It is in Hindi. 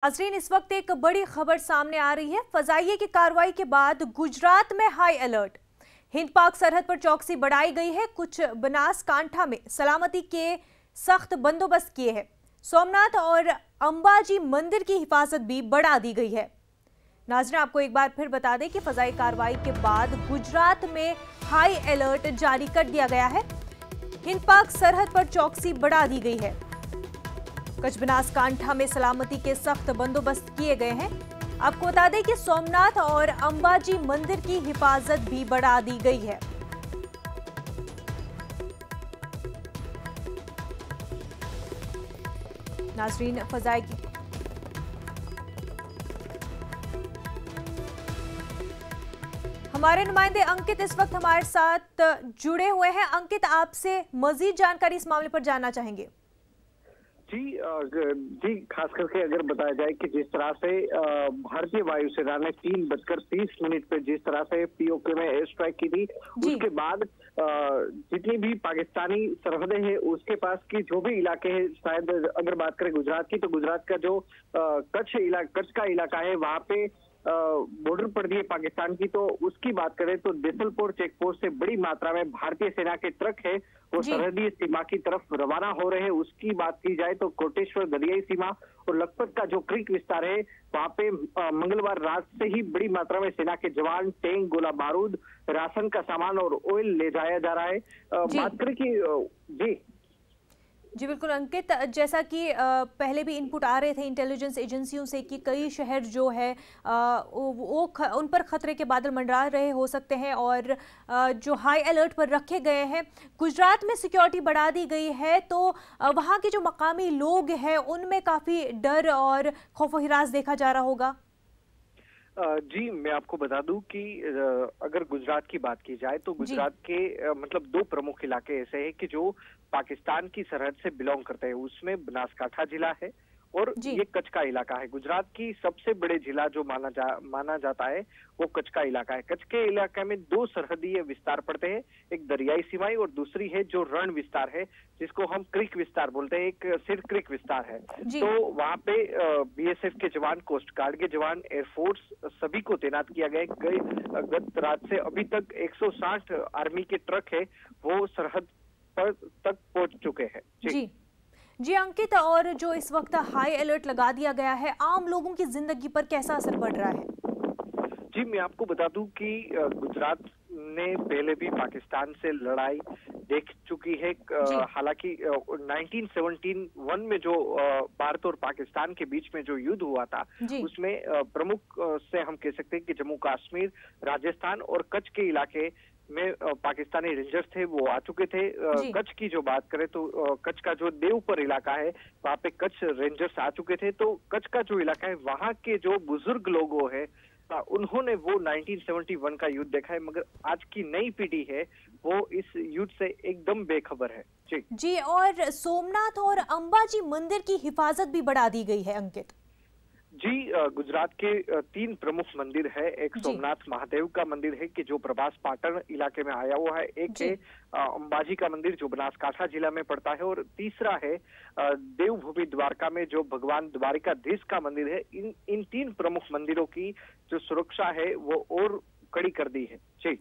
नाज़रीन, इस वक्त एक बड़ी खबर सामने आ रही है। फजाइये की कार्रवाई के बाद गुजरात में हाई अलर्ट। हिंद पाक सरहद पर चौकसी बढ़ाई गई है। कुछ बनासकांठा में सलामती के सख्त बंदोबस्त किए हैं। सोमनाथ और अंबाजी मंदिर की हिफाजत भी बढ़ा दी गई है। नाज़रीन, आपको एक बार फिर बता दें कि फजाई कार्रवाई के बाद गुजरात में हाई अलर्ट जारी कर दिया गया है। हिंद पाक सरहद पर चौकसी बढ़ा दी गई है। कच्छ बनासकांठा में सलामती के सख्त बंदोबस्त किए गए हैं। आपको बता दें कि सोमनाथ और अंबाजी मंदिर की हिफाजत भी बढ़ा दी गई है। नाज़रीन, फजाई की हमारे नुमाइंदे अंकित इस वक्त हमारे साथ जुड़े हुए हैं। अंकित, आपसे मजीद जानकारी इस मामले पर जानना चाहेंगे। जी, खास करके अगर बताया जाए कि जिस तरह से भारतीय वायुसेना ने 3:30 पे जिस तरह से पीओके में एयर स्ट्राइक की थी, उसके बाद जितनी भी पाकिस्तानी सरहदें हैं उसके पास की जो भी इलाके हैं, शायद अगर बात करें गुजरात की, तो गुजरात का जो कच्छ का इलाका है, वहां पे बॉर्डर पड़ रही है पाकिस्तान की, तो उसकी बात करें तो देसलपोर चेक पोस्ट से बड़ी मात्रा में भारतीय सेना के ट्रक है वो सरहदी सीमा की तरफ रवाना हो रहे हैं। उसकी बात की जाए तो कोटेश्वर दरियाई सीमा और लखपत का जो क्रीक विस्तार है, वहां पे मंगलवार रात से ही बड़ी मात्रा में सेना के जवान, टैंक, गोला बारूद, राशन का सामान और ऑयल ले जाया जा रहा है। बात करें कि जी बिल्कुल अंकित, जैसा कि पहले भी इनपुट आ रहे थे इंटेलिजेंस एजेंसियों से कि कई शहर जो है उन पर खतरे के बादल मंडरा रहे हो सकते हैं और जो हाई अलर्ट पर रखे गए हैं। गुजरात में सिक्योरिटी बढ़ा दी गई है, तो वहाँ के जो मकामी लोग हैं उनमें काफ़ी डर और खौफ व हिरास देखा जा रहा होगा। जी, मैं आपको बता दूं कि अगर गुजरात की बात की जाए तो गुजरात के मतलब दो प्रमुख इलाके ऐसे हैं कि जो पाकिस्तान की सरहद से बिलोंग करते हैं। उसमें बनासकांठा जिला है और ये कच्छ का इलाका है। गुजरात की सबसे बड़े जिला जो माना जाता है वो कच्छ का इलाका है। कच्छ के इलाके में दो सरहदीय विस्तार पड़ते हैं, एक दरियाई सीमाई और दूसरी है जो रण विस्तार है, जिसको हम क्रीक विस्तार बोलते हैं। एक सिर क्रीक विस्तार है। तो वहां पे बीएसएफ के जवान, कोस्ट गार्ड के जवान, एयरफोर्स सभी को तैनात किया गया। गत रात से अभी तक 160 आर्मी के ट्रक है वो सरहद पर तक पहुंच चुके हैं। जी अंकित, और जो इस वक्त हाई अलर्ट लगा दिया गया है, आम लोगों की जिंदगी पर कैसा असर पड़ रहा है? जी, मैं आपको बता दूं कि गुजरात ने पहले भी पाकिस्तान से लड़ाई देख चुकी है। हालांकि 1971 में जो भारत और पाकिस्तान के बीच में जो युद्ध हुआ था, उसमें प्रमुख से हम कह सकते हैं कि जम्मू कश्मीर, राजस्थान और कच्छ के इलाके में पाकिस्तानी रेंजर्स थे वो आ चुके थे। कच्छ की जो बात करें तो कच्छ का जो देवपुर इलाका है वहाँ पे कच्छ रेंजर्स आ चुके थे। तो कच्छ का जो इलाका है वहाँ के जो बुजुर्ग लोग है उन्होंने वो 1971 का युद्ध देखा है, मगर आज की नई पीढ़ी है वो इस युद्ध से एकदम बेखबर है। जी, और सोमनाथ और अंबाजी मंदिर की हिफाजत भी बढ़ा दी गई है अंकित। जी, गुजरात के 3 प्रमुख मंदिर है। एक सोमनाथ महादेव का मंदिर है कि जो प्रभास पाटन इलाके में आया हुआ है, एक है अंबाजी का मंदिर जो बनासकांठा जिला में पड़ता है, और तीसरा है देवभूमि द्वारका में जो भगवान द्वारिकाधीश का मंदिर है। इन 3 प्रमुख मंदिरों की जो सुरक्षा है वो और कड़ी कर दी है। जी।